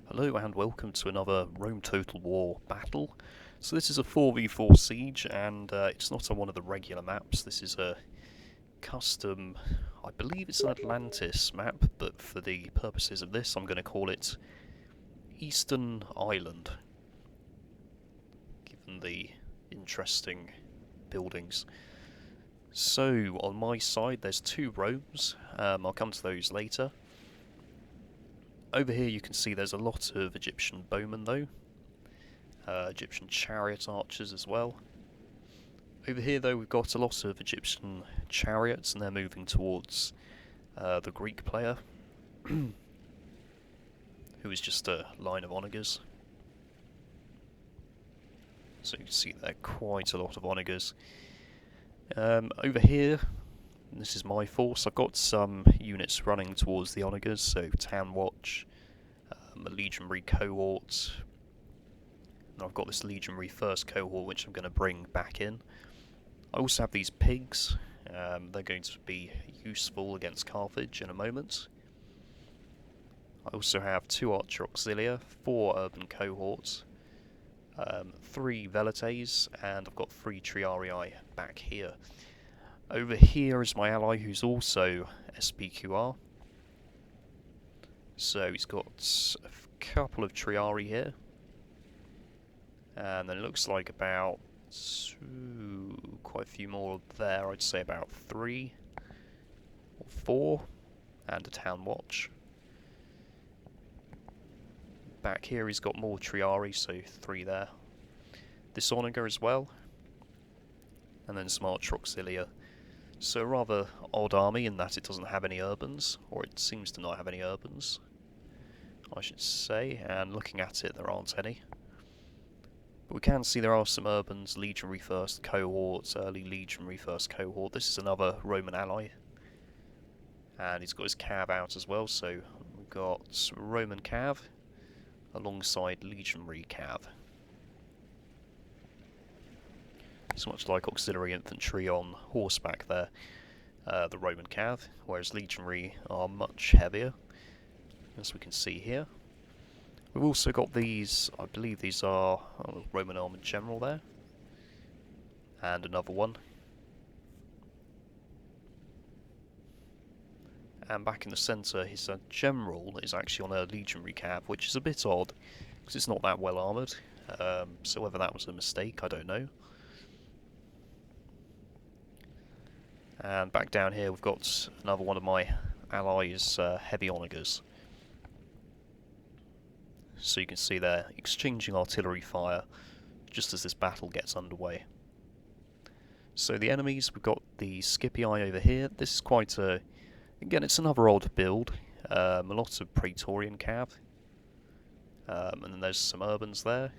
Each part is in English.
Hello and welcome to another Rome Total War battle. So this is a 4v4 siege and it's not on one of the regular maps. This is a custom, I believe it's an Atlantis map, but for the purposes of this I'm going to call it Eastern Island, given the interesting buildings. So on my side there's two Romes, I'll come to those later. Over here you can see there's a lot of Egyptian bowmen though, Egyptian chariot archers as well. Over here though we've got a lot of Egyptian chariots and they're moving towards the Greek player, who is just a line of onagers. So you can see there quite a lot of onagers. Over here, this is my force. I've got some units running towards the onagers, so Town Watch, a legionary cohort, and I've got this legionary first cohort which I'm going to bring back in. I also have these pigs. They're going to be useful against Carthage in a moment. I also have 2 archer auxilia, 4 urban cohorts, 3 velites, and I've got 3 triarii back here. Over here is my ally who's also SPQR. So he's got a couple of triarii here. And then it looks like about quite a few more there. I'd say about 3 or 4. And a town watch. Back here he's got more triarii, so 3 there. This onager as well. And then some archer auxilia. So a rather odd army in that it doesn't have any urbans, or it seems to not have any urbans, I should say, and looking at it there aren't any. But we can see there are some urbans, legionary first cohort, early legionary first cohort. This is another Roman ally, and he's got his cav out as well, so we've got Roman cav alongside legionary cav. So much like auxiliary infantry on horseback there, the Roman cav, whereas legionary are much heavier, as we can see here. We've also got these, I believe these are Roman armoured general there, and another one. And back in the centre, his general is actually on a legionary cav, which is a bit odd, because it's not that well armoured, so whether that was a mistake, I don't know. And back down here we've got another one of my allies' heavy onagers. So you can see they're exchanging artillery fire just as this battle gets underway. So the enemies, we've got the Scipii over here. This is quite a... again, it's another odd build. A lot of Praetorian cav. And then there's some urbans there.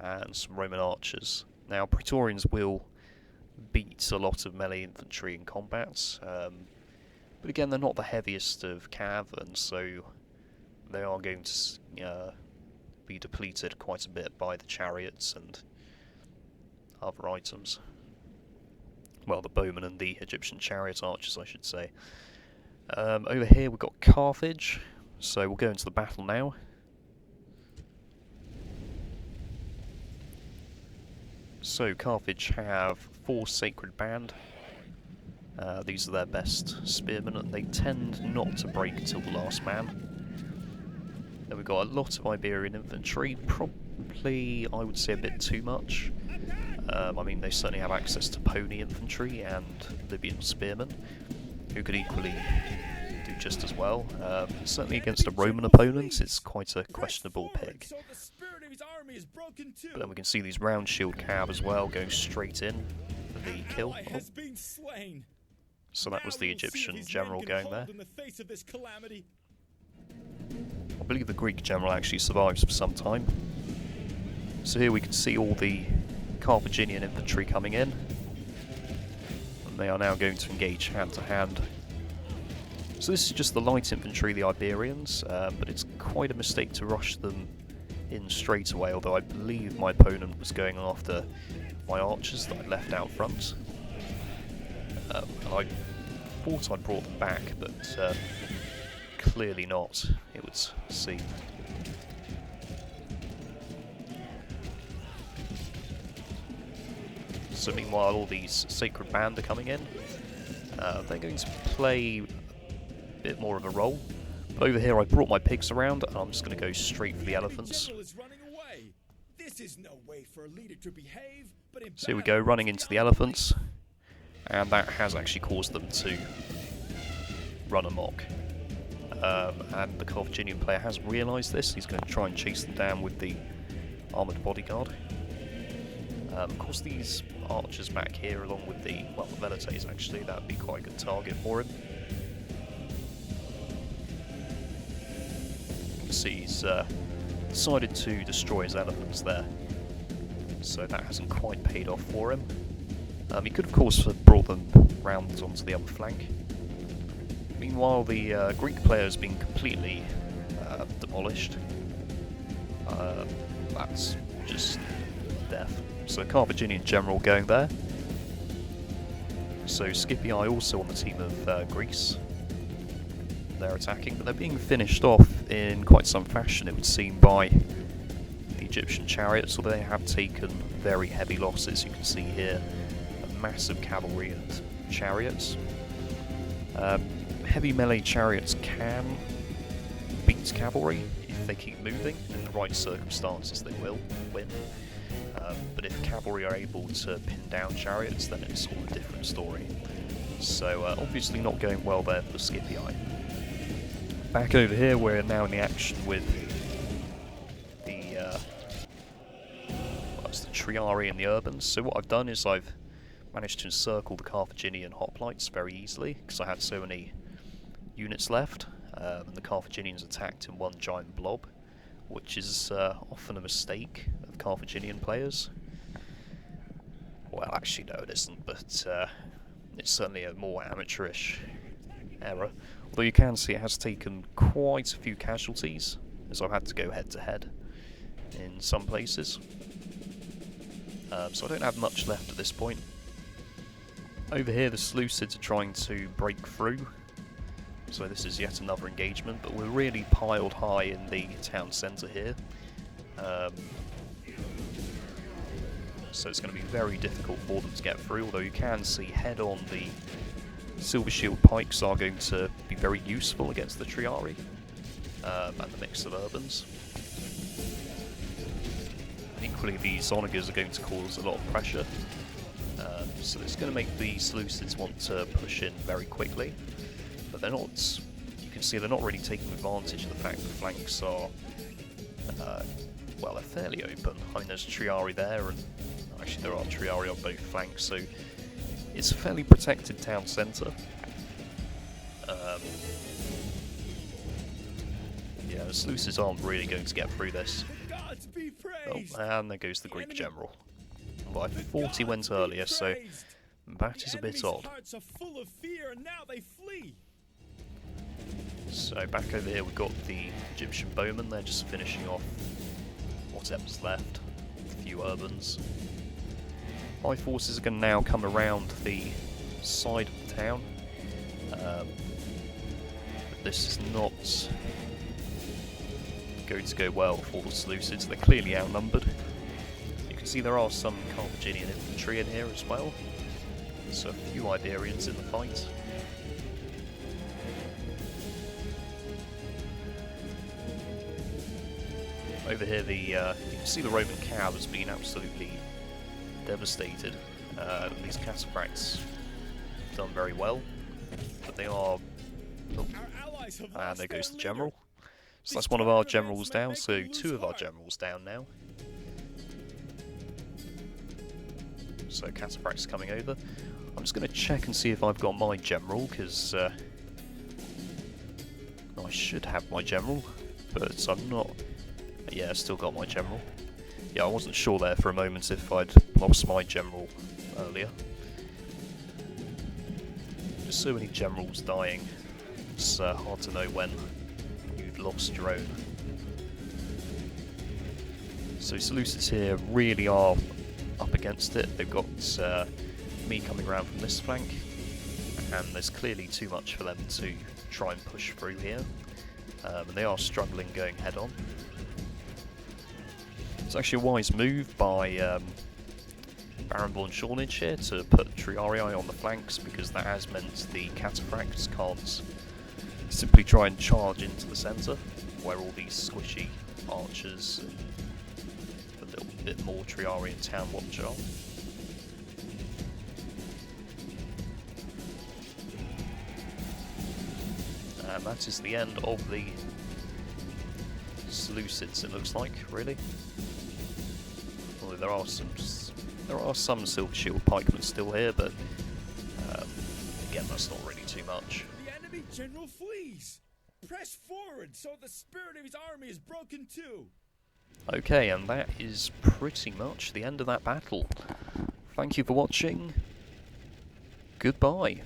And some Roman archers. Now Praetorians will beat a lot of melee infantry in combat, but again they're not the heaviest of cav, and so they are going to be depleted quite a bit by the chariots and other items. Well, the bowmen and the Egyptian chariot archers, I should say. Over here we've got Carthage, so we'll go into the battle now. So Carthage have 4 Sacred Band. These are their best spearmen, and they tend not to break till the last man. Then we've got a lot of Iberian infantry, probably I would say a bit too much. I mean, they certainly have access to pony infantry and Libyan spearmen, who could equally do just as well. Certainly against a Roman opponent, it's quite a questionable pick. But then we can see these round shield cav as well going straight in for the kill. Oh. So that was the Egyptian general going there. I believe the Greek general actually survives for some time. So here we can see all the Carthaginian infantry coming in. And they are now going to engage hand to hand. So this is just the light infantry, the Iberians, but it's quite a mistake to rush them in straight away, although I believe my opponent was going after my archers that I left out front. And I thought I'd brought them back, but clearly not, it would seem. So meanwhile, all these Sacred Band are coming in. They're going to play a bit more of a role. But over here I brought my pigs around, and I'm just going to go straight for the elephants. So here we go, running into the elephants. And that has actually caused them to run amok. And the Carthaginian player has realised this. He's going to try and chase them down with the armoured bodyguard. Of course, these archers back here, along with the, well, the Velites actually, that would be quite a good target for him. You can see he's decided to destroy his elephants there. So that hasn't quite paid off for him. He could, of course, have brought them round onto the other flank. Meanwhile, the Greek player has been completely demolished. That's just death. So Carthaginian general going there. So Scipii also on the team of Greece. They're attacking, but they're being finished off in quite some fashion, it would seem, by the Egyptian chariots, although they have taken very heavy losses. You can see here a massive cavalry and chariots. Heavy melee chariots can beat cavalry if they keep moving. In the right circumstances, they will win. But if cavalry are able to pin down chariots, then it's all a different story. So obviously not going well there for Scipii. Back over here, we're now in the action with the Triarii and the Urbans. So what I've done is I've managed to encircle the Carthaginian hoplites very easily, because I had so many units left, and the Carthaginians attacked in one giant blob, which is often a mistake of Carthaginian players. Well, actually no it isn't, but it's certainly a more amateurish error. Although you can see it has taken quite a few casualties, as I've had to go head to head in some places. So I don't have much left at this point. Over here the Seleucids are trying to break through, so this is yet another engagement, but we're really piled high in the town centre here. So it's going to be very difficult for them to get through, although you can see head on the Silver Shield pikes are going to be very useful against the Triarii and the mix of Urbans. Equally, the Zonagers are going to cause a lot of pressure, so it's going to make the Seleucids want to push in very quickly, but they're not. You can see they're not really taking advantage of the fact the flanks are, well, they're fairly open. I mean, there's Triarii there, and actually there are Triarii on both flanks, so it's a fairly protected town centre. Yeah, the Seleucids aren't really going to get through this. Oh, and there goes the Greek general. Well, I thought he went earlier, so that is a bit odd. So back over here we've got the Egyptian bowmen. They're just finishing off whatever's left. A few Urbans. My forces are going to now come around the side of the town. But this is not going to go well for the Seleucids. They're clearly outnumbered. You can see there are some Carthaginian infantry in here as well. So a few Iberians in the fight. Over here, you can see the Roman cav has been absolutely devastated. These cataphracts have done very well, but they are... Oh, and there goes the general. So that's one of our generals down, so two of our generals down now. So cataphracts coming over. I'm just going to check and see if I've got my general, because I should have my general, but I'm not... Yeah, I've still got my general. Yeah, I wasn't sure there for a moment if I'd lost my general earlier. There's so many generals dying, it's hard to know when you've lost your own. So Seleucids here really are up against it. They've got me coming around from this flank, and there's clearly too much for them to try and push through here. and they are struggling going head on. It's actually a wise move by Baron Shornage here to put Triarii on the flanks, because that has meant the Cataphracts can't simply try and charge into the centre, where all these squishy archers and a little bit more Triarii and Town Watch are. And that is the end of the Seleucids, it looks like, really. Although there are some Silver Shield pikemen still here, but again, that's not really too much. The enemy general flees! Press forward so the spirit of his army is broken too! Okay, and that is pretty much the end of that battle. Thank you for watching. Goodbye.